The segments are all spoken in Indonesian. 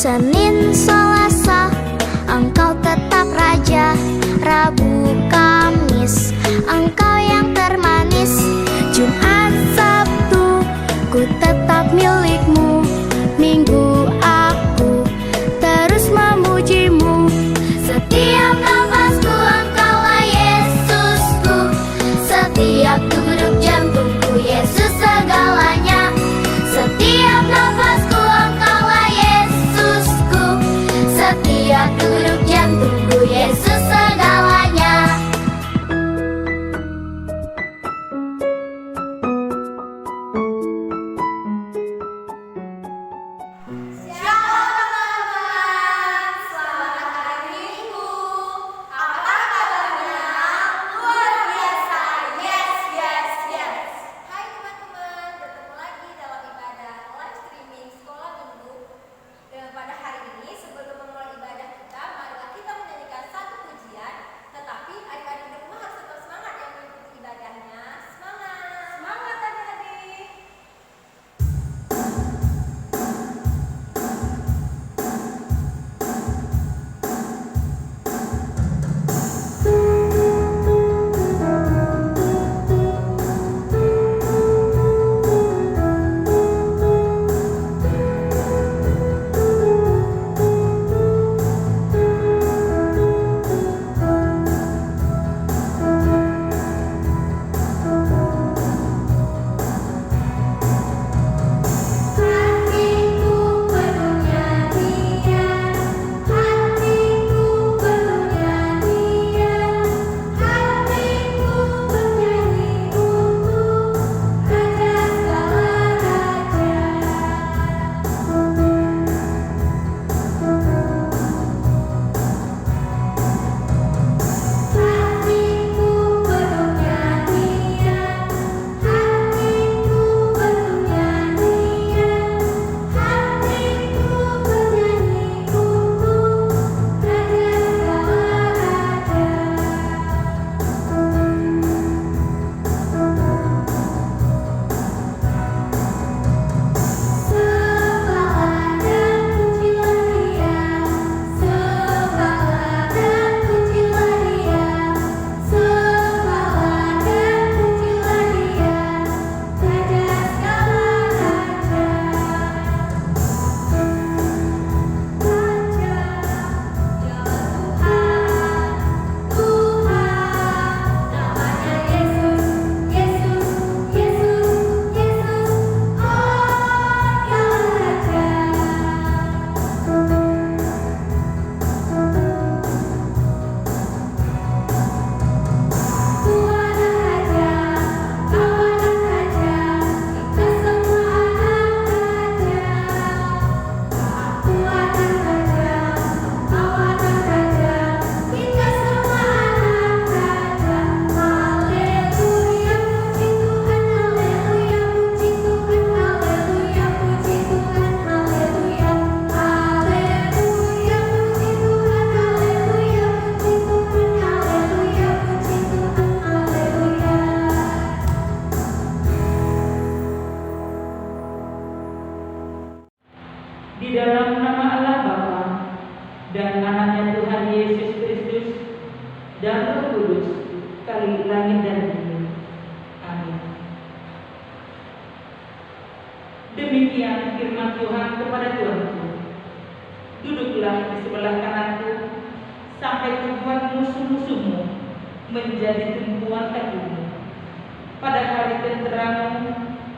Senin, Selasa, Engkau tetap Raja. Rabu, Kamis, Engkau yang termanis. Jumat, Sabtu, ku tetap milik-Mu. Minggu, aku terus memuji-Mu. Setiap nafasku Engkaulah Yesusku. Setiap duduk jantungku Yesus segalanya. Setiap nafasku Engkaulah Yesusku. Setiap duduk jantungku Yesus segalanya. Di dalam nama Allah Bapa dan anaknya Tuhan Yesus Kristus dan Roh Kudus, kali langit dan bumi. Amin. Demikian firman Tuhan kepada Tuhanku. Duduklah di sebelah kananku sampai kubuat musuh-musuhmu menjadi tumpuan kakimu. Pada hari tenteramu,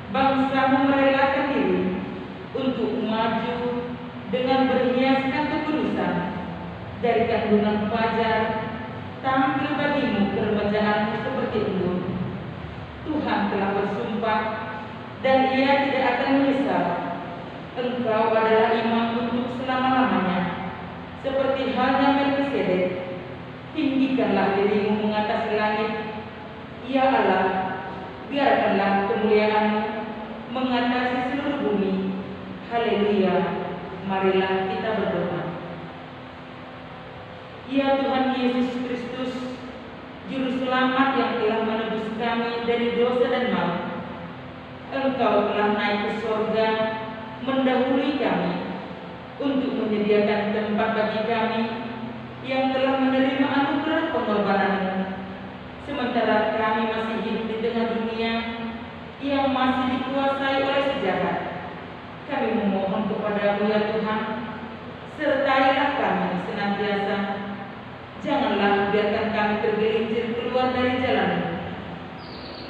bangsamu merelakan diri untuk maju dengan berhiaskan kekudusan. Dari kandungan fajar tampil bagimu keremajaanmu seperti embun. Tuhan telah bersumpah dan Ia tidak akan menyesal. Engkau adalah imam untuk selama-lamanya, seperti halnya Melkisedek. Tinggikanlah dirimu mengatasi langit, Ya Allah, biarkanlah kemuliaan-Mu mengatasi seluruh bumi. Haleluya, marilah kita berdoa. Ya Tuhan Yesus Kristus, Juru Selamat yang telah menebus kami dari dosa dan maut, Engkau telah naik ke surga mendahului kami. untuk menyediakan tempat bagi kami yang telah menerima anugerah pengorbanan-Mu. Sementara kami masih hidup di tengah dunia yang masih dikuasai oleh si jahat, kami memohon kepada-Mu ya Tuhan, sertailah kami senantiasa. Janganlah biarkan kami tergelincir keluar dari jalan-Mu.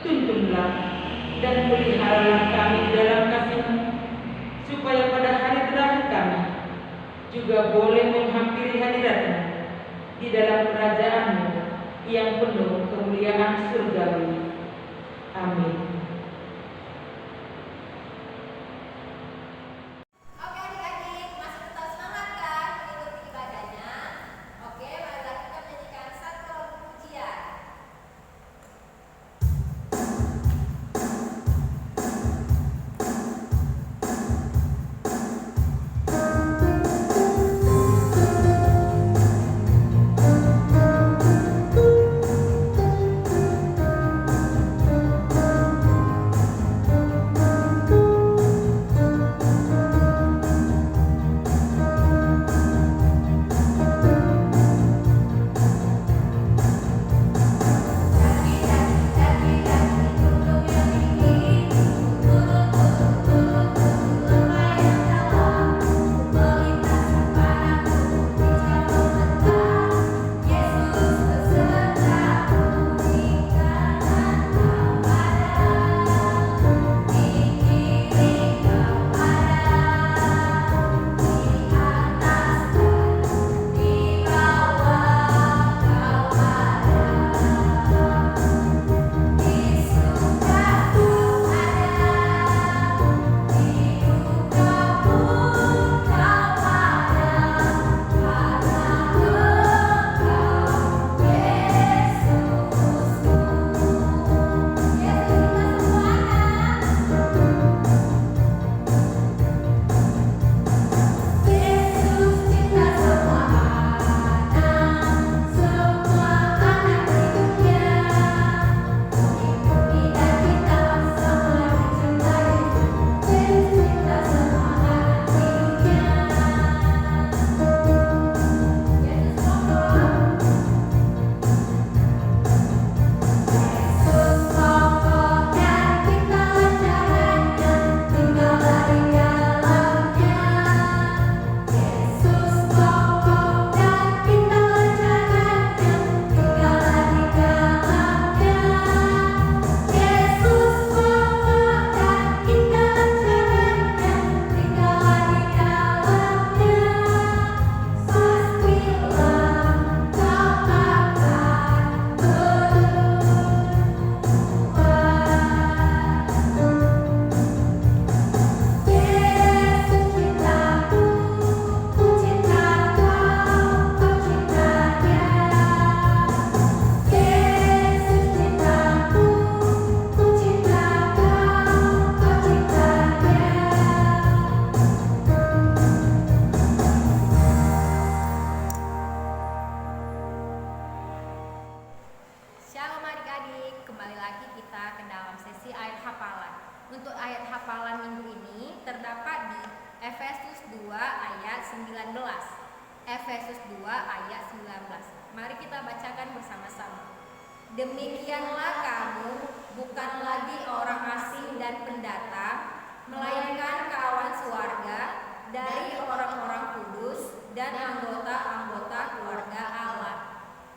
Tuntunlah dan peliharalah kami dalam kasih-Mu, supaya pada hari terakhir kami juga boleh menghampiri hadirat-Mu di dalam kerajaan-Mu yang penuh kemuliaan surgawi. Amin. Oke adik-adik, masih tetap semangat kan mengikuti ibadahnya? Oke, marilah kita menyanyikan satu lagu pujian. Shalom adik-adik, kembali lagi kita ke dalam sesi ayat hafalan. Untuk ayat hafalan minggu ini terdapat di Efesus 2 ayat 19. Efesus 2 ayat 19. Mari kita bacakan bersama-sama. Demikianlah kamu bukan lagi orang asing dan pendatang, melainkan kawan sewarga dari orang-orang kudus dan anggota-anggota keluarga Allah.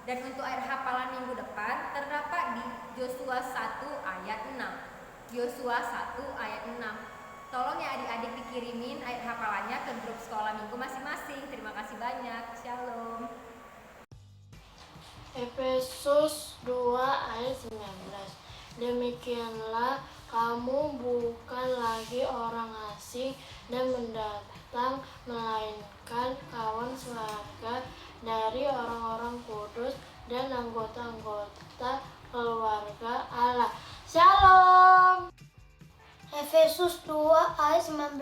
Dan untuk ayat hafalan minggu depan terdapat di Yosua 1 ayat 6. Yosua 1 ayat 6. Tolong ya adik-adik dikirimin ayat hafalannya ke grup sekolah minggu masing-masing. Terima kasih banyak. Shalom. Efesus 2 ayat 19. Demikianlah kamu bukan lagi orang asing dan mendatang, melainkan kawan sewarga dari orang-orang kudus dan anggota-anggota keluarga Allah. Shalom. Efesus 2 ayat 19.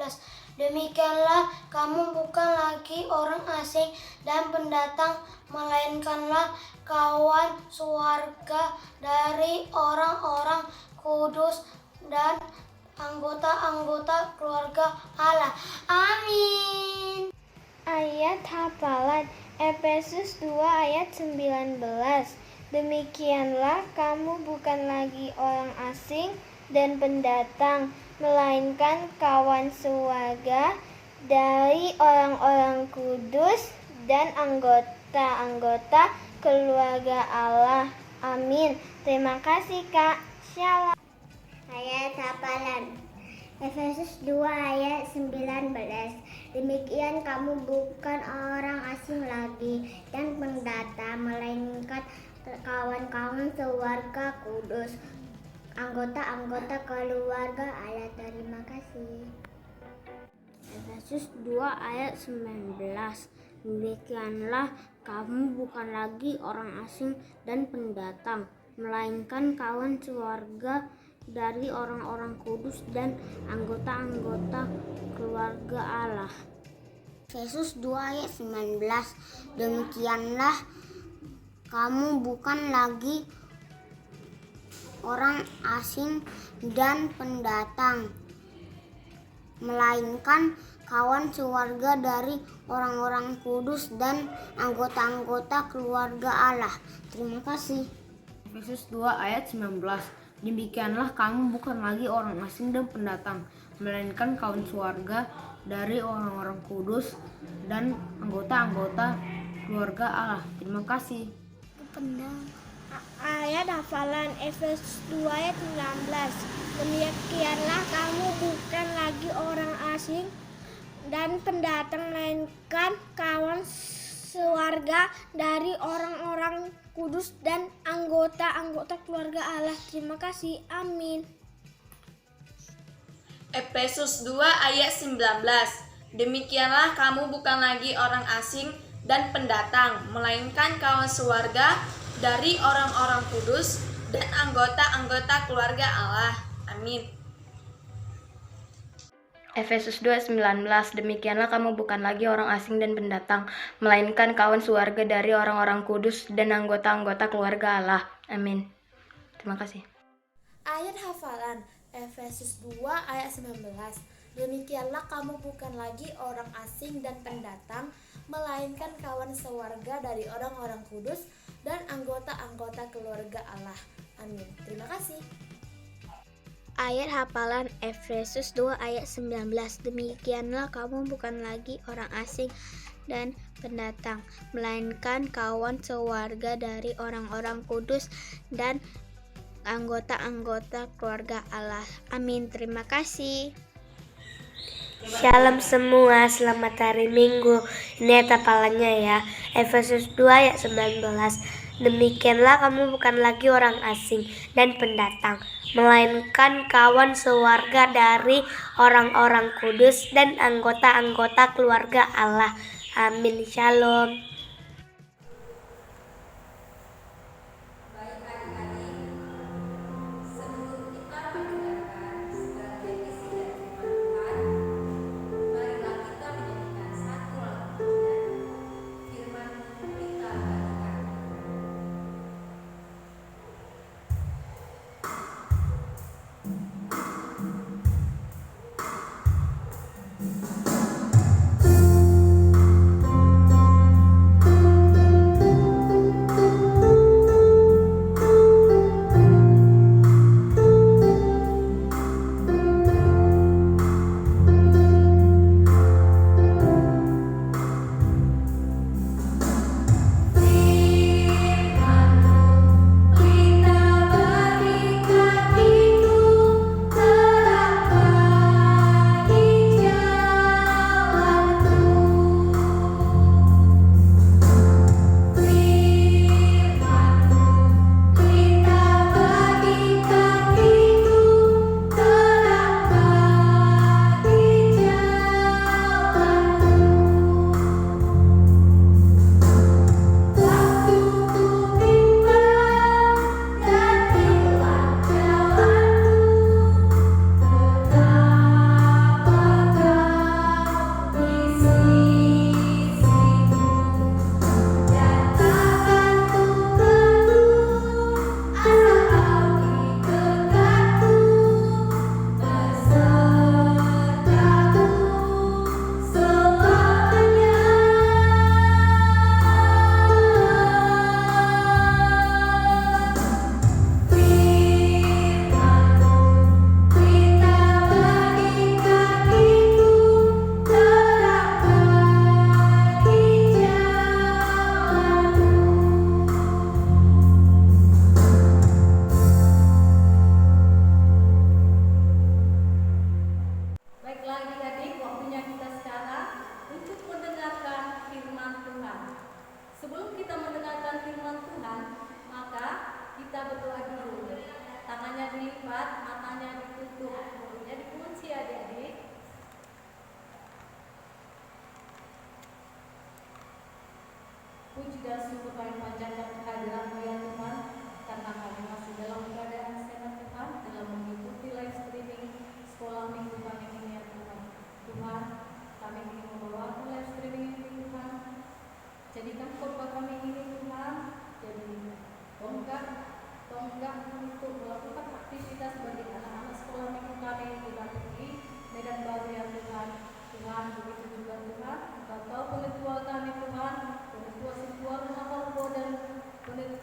Demikianlah kamu bukan lagi orang asing dan pendatang, melainkanlah kawan sewarga dari orang-orang kudus dan anggota-anggota keluarga Allah. Amin. Ayat hafalan Efesus 2 ayat 19. Demikianlah kamu bukan lagi orang asing dan pendatang, melainkan kawan sewarga dari orang-orang kudus dan anggota-anggota keluarga Allah. Amin. Terima kasih Kak. Shalom. Ayat hafalan Efesus 2 ayat 19. Demikian kamu bukan orang asing lagi dan pendatang, melainkan kawan-kawan sewarga kudus, anggota-anggota keluarga Allah. Terima kasih. Efesus 2 ayat 19. Demikianlah kamu bukan lagi orang asing dan pendatang, melainkan kawan sewarga dari orang-orang kudus dan anggota-anggota keluarga Allah. Efesus 2 ayat 19. Demikianlah kamu bukan lagi orang asing dan pendatang, melainkan kawan sewarga dari orang-orang kudus dan anggota-anggota keluarga Allah. Terima kasih. Efesus 2 ayat 19. Demikianlah kamu bukan lagi orang asing dan pendatang, melainkan kawan sewarga dari orang-orang kudus dan anggota-anggota keluarga Allah. Terima kasih. Ayat hafalan Efesus 2 ayat 19. Demikianlah kamu bukan lagi orang asing dan pendatang, melainkan kawan sewarga dari orang-orang kudus dan anggota-anggota keluarga Allah. Terima kasih. Amin. Efesus 2 ayat 19. Demikianlah kamu bukan lagi orang asing dan pendatang, melainkan kawan sewarga dari orang-orang kudus dan anggota-anggota keluarga Allah. Amin. Efesus 2:19. Demikianlah kamu bukan lagi orang asing dan pendatang, melainkan kawan sewarga dari orang-orang kudus dan anggota-anggota keluarga Allah. Amin. Terima kasih. Ayat hafalan Efesus 2 ayat 19. Demikianlah kamu bukan lagi orang asing dan pendatang, melainkan kawan sewarga dari orang-orang kudus dan anggota-anggota keluarga Allah. Amin. Terima kasih. Ayat hafalan Efesus 2 ayat 19. Demikianlah kamu bukan lagi orang asing dan pendatang, melainkan kawan sewarga dari orang-orang kudus dan anggota-anggota keluarga Allah. Amin. Terima kasih. Shalom semua, selamat hari Minggu. Ini ayat hafalannya ya. Efesus 2 ayat 19. Demikianlah kamu bukan lagi orang asing dan pendatang, melainkan kawan sewarga dari orang-orang kudus dan anggota-anggota keluarga Allah. Amin. Shalom.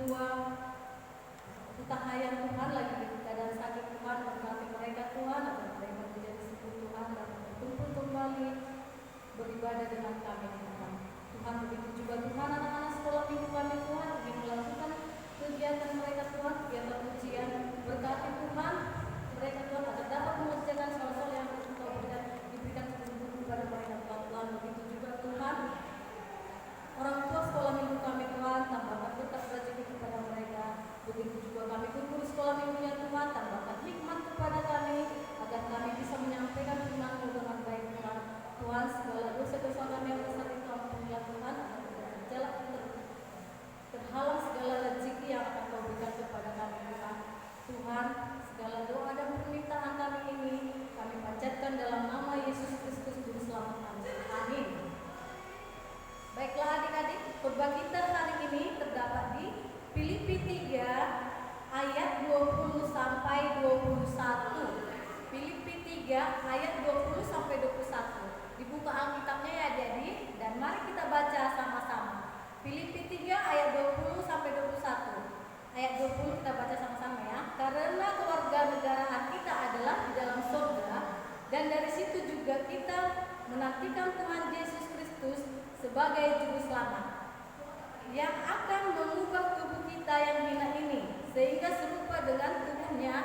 tua, kita hayat Tuhan lagi di keadaan sakit Tuhan, berkati mereka Tuhan, agar mereka menjadi sembuh Tuhan dan berkumpul kembali beribadah dengan kami Tuhan. Tuhan, begitu juga Tuhan anak-anak sekolah minggu kami Tuhan ingin melakukan kegiatan mereka Tuhan, kegiatan ujian, berkati Tuhan mereka Tuhan agar dapat mengerjakan soal-soal yang Engkau diberikan kepada mereka Tuhan. Begitu juga Tuhan orang tua sekolah minggu kami Tuhan, tambahkan berkat rezeki kepada mereka. Begitu juga kami guru sekolah minggunya Tuhan, tambahkan hikmat kepada kami agar kami bisa menyampaikan firman-Mu dengan baik Tuhan. Tuhan, segala dosa-dosa kami yang besar itu ampunilah Tuhan, agar tidak berjalan terhalang segala rezeki yang akan Kau berikan kepada kami Tuhan. Tuhan, segala doa dan permintaan kami ini kami panjatkan dalam nama Yesus Kristus Juru Selamat kami. Amin. Baiklah adik-adik, khotbah kita hari ini terdapat di Filipi 3 ayat 20 sampai 21. Filipi 3 ayat 20 sampai 21. Dibuka Alkitabnya ya adik-adik, dan mari kita baca sama-sama. Filipi 3 ayat 20 sampai 21. Ayat 20 kita baca sama-sama ya. Karena keluarga negaraan kita adalah di dalam surga, dan dari situ juga kita menantikan Tuhan Yesus Kristus sebagai juru selamat yang akan mengubah tubuh kita yang hina ini sehingga serupa dengan tubuhnya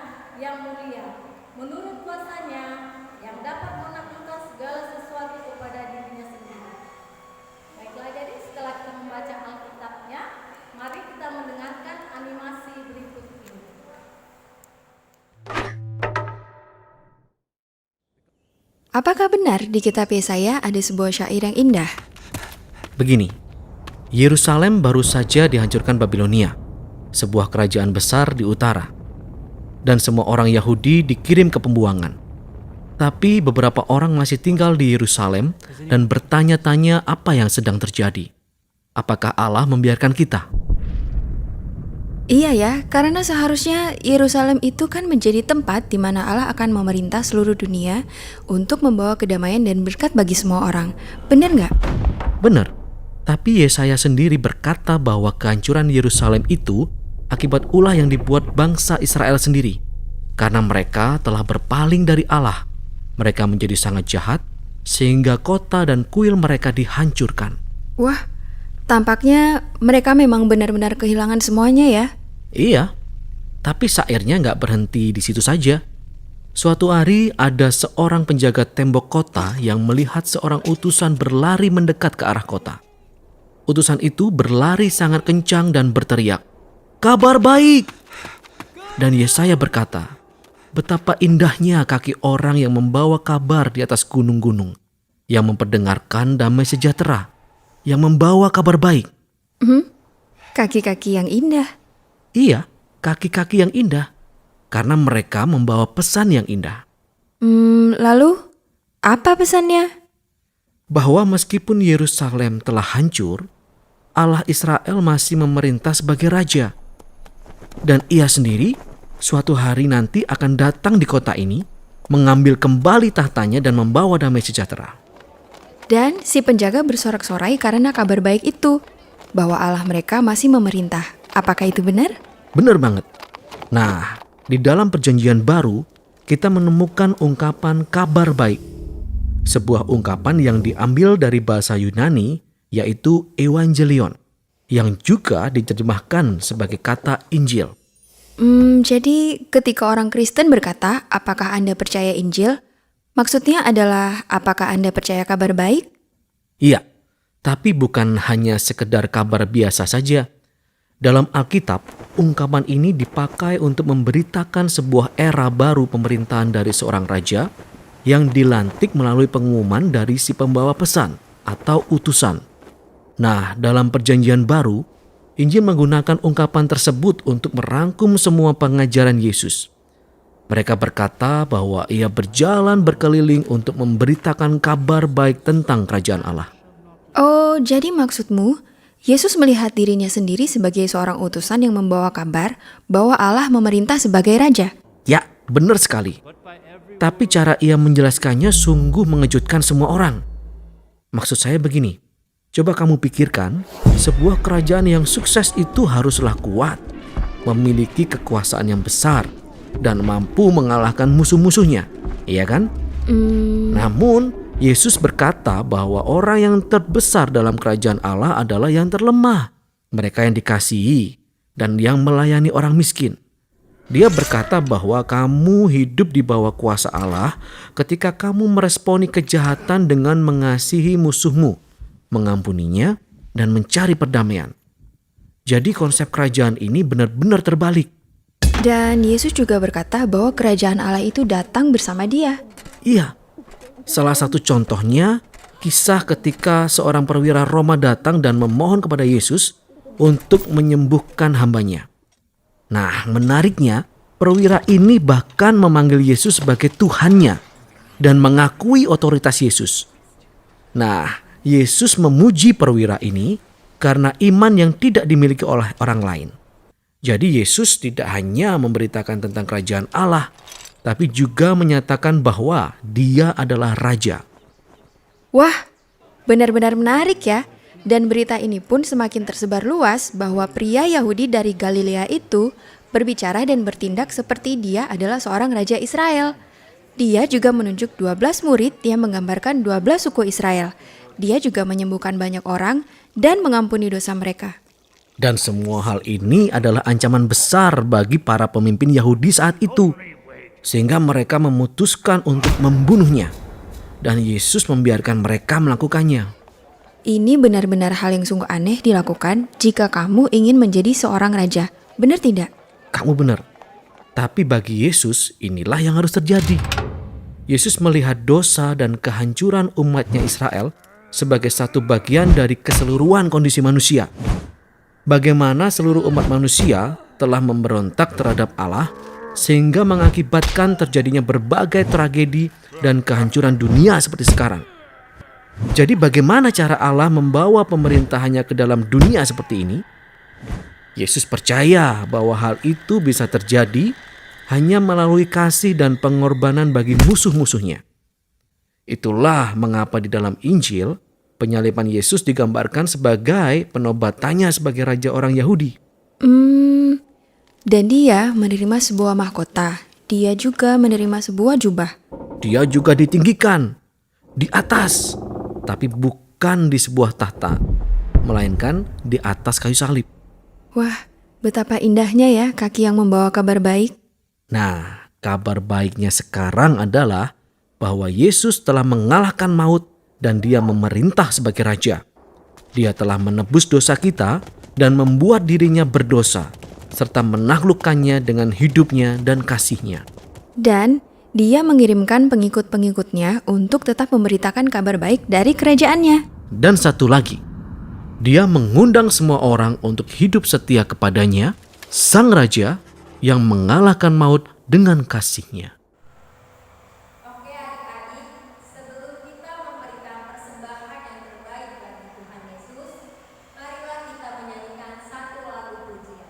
yang mulia menurut kuasanya yang dapat menaklukkan segala sesuatu kepada dirinya sendiri. Baiklah, jadi setelah kita membaca Alkitabnya, mari kita mendengarkan animasi berikut ini. Apakah benar di kitab Yesaya ada sebuah syair yang indah? Begini, Yerusalem baru saja dihancurkan Babilonia, sebuah kerajaan besar di utara, dan semua orang Yahudi dikirim ke pembuangan. Tapi beberapa orang masih tinggal di Yerusalem dan bertanya-tanya apa yang sedang terjadi. Apakah Allah membiarkan kita? Iya ya, karena seharusnya Yerusalem itu kan menjadi tempat di mana Allah akan memerintah seluruh dunia untuk membawa kedamaian dan berkat bagi semua orang. Benar nggak? Benar. Tapi Yesaya sendiri berkata bahwa kehancuran Yerusalem itu akibat ulah yang dibuat bangsa Israel sendiri. Karena mereka telah berpaling dari Allah. Mereka menjadi sangat jahat sehingga kota dan kuil mereka dihancurkan. Wah, tampaknya mereka memang benar-benar kehilangan semuanya ya. Iya, tapi syairnya nggak berhenti di situ saja. Suatu hari ada seorang penjaga tembok kota yang melihat seorang utusan berlari mendekat ke arah kota. Utusan itu berlari sangat kencang dan berteriak, "Kabar baik!" Dan Yesaya berkata, betapa indahnya kaki orang yang membawa kabar di atas gunung-gunung, yang memperdengarkan damai sejahtera, yang membawa kabar baik. Kaki-kaki yang indah. Iya, kaki-kaki yang indah, karena mereka membawa pesan yang indah. Lalu, apa pesannya? Bahwa meskipun Yerusalem telah hancur, Allah Israel masih memerintah sebagai raja. Dan ia sendiri suatu hari nanti akan datang di kota ini, mengambil kembali tahtanya dan membawa damai sejahtera. Dan si penjaga bersorak-sorai karena kabar baik itu, bahwa Allah mereka masih memerintah. Apakah itu benar? Benar banget. Nah, di dalam perjanjian baru, kita menemukan ungkapan kabar baik. Sebuah ungkapan yang diambil dari bahasa Yunani, yaitu Evangelion, yang juga diterjemahkan sebagai kata Injil. Jadi ketika orang Kristen berkata, apakah Anda percaya Injil? Maksudnya adalah, apakah Anda percaya kabar baik? Iya, tapi bukan hanya sekedar kabar biasa saja. Dalam Alkitab, ungkapan ini dipakai untuk memberitakan sebuah era baru pemerintahan dari seorang raja yang dilantik melalui pengumuman dari si pembawa pesan atau utusan. Nah, dalam perjanjian baru, Injil menggunakan ungkapan tersebut untuk merangkum semua pengajaran Yesus. Mereka berkata bahwa ia berjalan berkeliling untuk memberitakan kabar baik tentang kerajaan Allah. Oh, jadi maksudmu, Yesus melihat dirinya sendiri sebagai seorang utusan yang membawa kabar bahwa Allah memerintah sebagai raja? Ya, benar sekali. Tapi cara ia menjelaskannya sungguh mengejutkan semua orang. Maksud saya begini, Coba kamu pikirkan, sebuah kerajaan yang sukses itu haruslah kuat, memiliki kekuasaan yang besar, dan mampu mengalahkan musuh-musuhnya, iya kan? Namun, Yesus berkata bahwa orang yang terbesar dalam kerajaan Allah adalah yang terlemah, mereka yang dikasihi, dan yang melayani orang miskin. Dia berkata bahwa kamu hidup di bawah kuasa Allah ketika kamu meresponi kejahatan dengan mengasihi musuhmu, mengampuninya, dan mencari perdamaian. Jadi konsep kerajaan ini benar-benar terbalik. Dan Yesus juga berkata bahwa kerajaan Allah itu datang bersama Dia. Iya, salah satu contohnya kisah ketika seorang perwira Roma datang dan memohon kepada Yesus untuk menyembuhkan hambanya. Nah, menariknya, perwira ini bahkan memanggil Yesus sebagai Tuhannya dan mengakui otoritas Yesus. Nah, Yesus memuji perwira ini karena iman yang tidak dimiliki oleh orang lain. Jadi Yesus tidak hanya memberitakan tentang kerajaan Allah, tapi juga menyatakan bahwa Dia adalah Raja. Wah, benar-benar menarik ya. Dan berita ini pun semakin tersebar luas bahwa pria Yahudi dari Galilea itu berbicara dan bertindak seperti dia adalah seorang raja Israel. Dia juga menunjuk 12 murid yang menggambarkan 12 suku Israel. Dia juga menyembuhkan banyak orang dan mengampuni dosa mereka. Dan semua hal ini adalah ancaman besar bagi para pemimpin Yahudi saat itu, sehingga mereka memutuskan untuk membunuhnya. Dan Yesus membiarkan mereka melakukannya. Ini benar-benar hal yang sungguh aneh dilakukan jika kamu ingin menjadi seorang raja. Benar tidak? Kamu benar. Tapi bagi Yesus, inilah yang harus terjadi. Yesus melihat dosa dan kehancuran umatnya Israel sebagai satu bagian dari keseluruhan kondisi manusia. Bagaimana seluruh umat manusia telah memberontak terhadap Allah sehingga mengakibatkan terjadinya berbagai tragedi dan kehancuran dunia seperti sekarang. Jadi bagaimana cara Allah membawa pemerintahannya ke dalam dunia seperti ini? Yesus percaya bahwa hal itu bisa terjadi hanya melalui kasih dan pengorbanan bagi musuh-musuhnya. Itulah mengapa di dalam Injil, penyaliban Yesus digambarkan sebagai penobatannya sebagai raja orang Yahudi. Dan dia menerima sebuah mahkota. Dia juga menerima sebuah jubah. Dia juga ditinggikan di atas, tapi bukan di sebuah tahta, melainkan di atas kayu salib. Wah, betapa indahnya ya kaki yang membawa kabar baik. Nah, kabar baiknya sekarang adalah bahwa Yesus telah mengalahkan maut dan Dia memerintah sebagai raja. Dia telah menebus dosa kita dan membuat dirinya berdosa, serta menaklukkannya dengan hidupnya dan kasihnya. Dan Dia mengirimkan pengikut-pengikutnya untuk tetap memberitakan kabar baik dari kerajaannya. Dan satu lagi, Dia mengundang semua orang untuk hidup setia kepadanya, Sang Raja yang mengalahkan maut dengan kasihnya. Oke adik-adik, sebelum kita memberikan persembahan yang terbaik bagi Tuhan Yesus, marilah kita menyanyikan satu lagu pujian.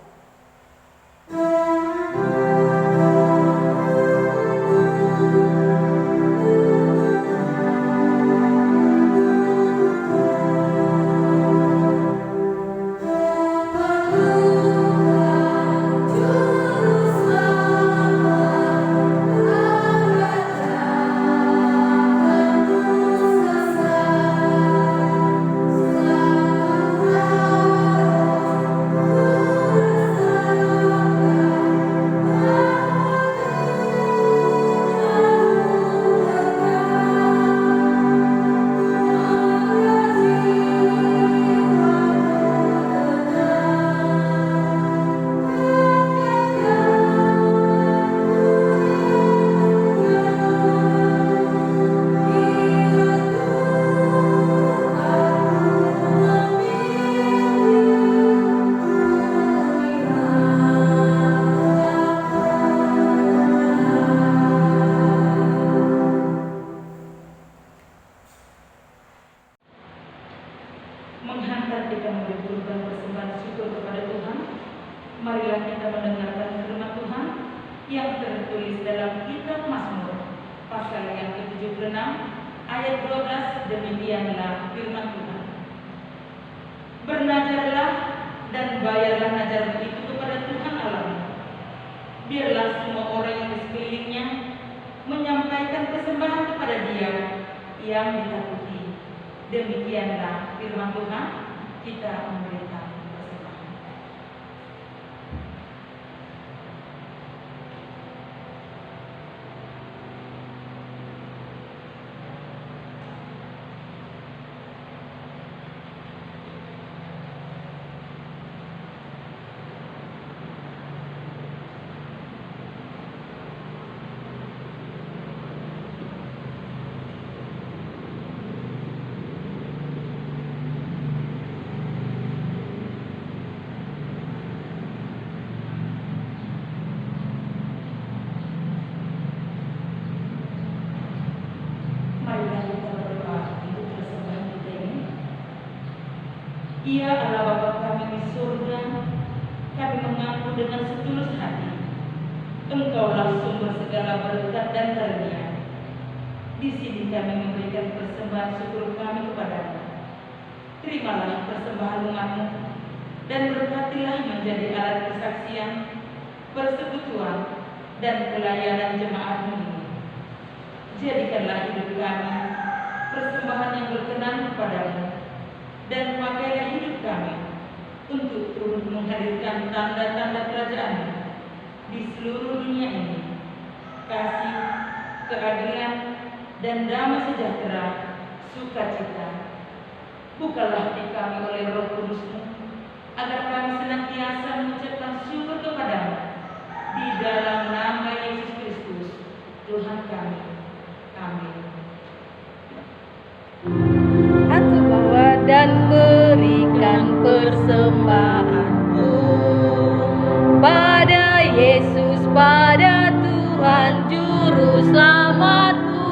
Menghantar kita memberikan persembahan syukur kepada Tuhan, marilah kita mendengarkan firman Tuhan yang tertulis dalam kitab Mazmur pasal yang ke-76 ayat 12. Demikianlah firman Tuhan. Bernajarlah dan bayarlah najarmu itu kepada Tuhan Allahmu. Biarlah semua orang yang di sekelilingnya menyampaikan persembahan kepada Dia yang ditakuti. Demikianlah firman Tuhan, kita memberikan persembahan. Marilah kita berdoa untuk persembahan kita ini. Ia adalah Bapa kami di surga, kami mengaku dengan setulus hati. Engkaulah sumber segala berkat dan karunia. Di sini kami memberikan persembahan syukur kami kepadamu. Terimalah persembahan umatmu dan berkatilah menjadi alat kesaksian, persekutuan, dan pelayanan jemaatmu ini. Jadikanlah hidup kami persembahan yang berkenan kepadamu, dan pakailah hidup kami untuk turut menghadirkan tanda-tanda kerajaan di seluruh dunia ini. Kasih, keadilan, dan damai sejahtera, sukacita. Bukalah hati kami oleh Roh Kudus-Mu, agar kami senantiasa mengucapkan syukur kepadamu di dalam nama Yesus Kristus, Tuhan kami. Amin. Aku bawa dan berikan persembahanku pada Yesus, pada Tuhan Juru Selamatku.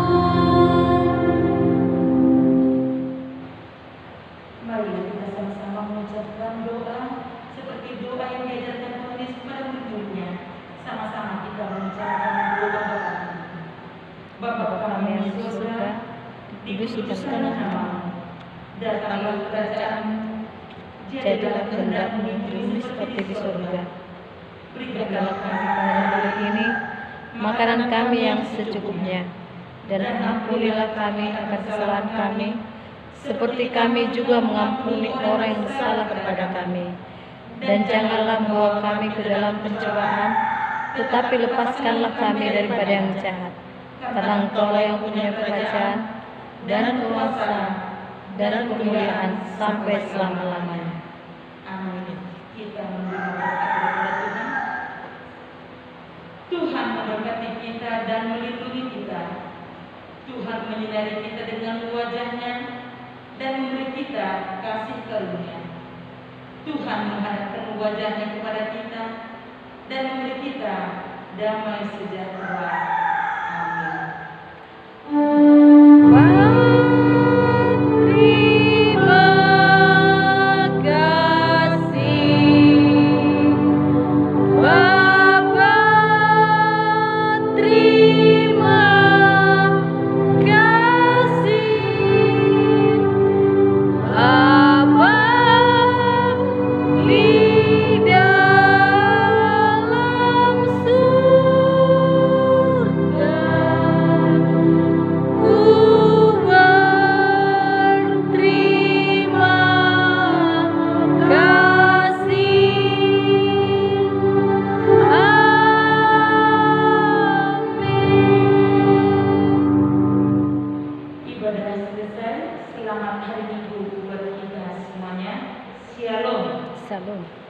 Mari kita sama-sama mengucapkan doa seperti doa yang diajarkan Tuhan Yesus kepada murid-muridnya. Sama-sama kita mengucapkan doa-doa. Bapa kami yang di surga, dikuduskanlah namamu. Datanglah kerajaanmu. Jadilah kehendakmu di bumi seperti di surga. Berikanlah kami pada hari ini makanan kami yang secukupnya, dan ampunilah kami akan kesalahan kami, seperti kami juga mengampuni orang yang bersalah kepada kami. Dan janganlah membawa kami ke dalam pencobaan, tetapi lepaskanlah kami daripada yang jahat. Karena Engkaulah yang punya kerajaan dan kuasa dan kemuliaan sampai selama-lamanya. Amin. Kita menerima berkat daripada Tuhan. Tuhan memberkati kita dan melindungi kita. Tuhan menyinari kita dengan wajah-Nya dan memberi kita kasih karunia. Tuhan menghadapkan wajah-Nya kepada kita dan memberi kita damai sejahtera. Shalom.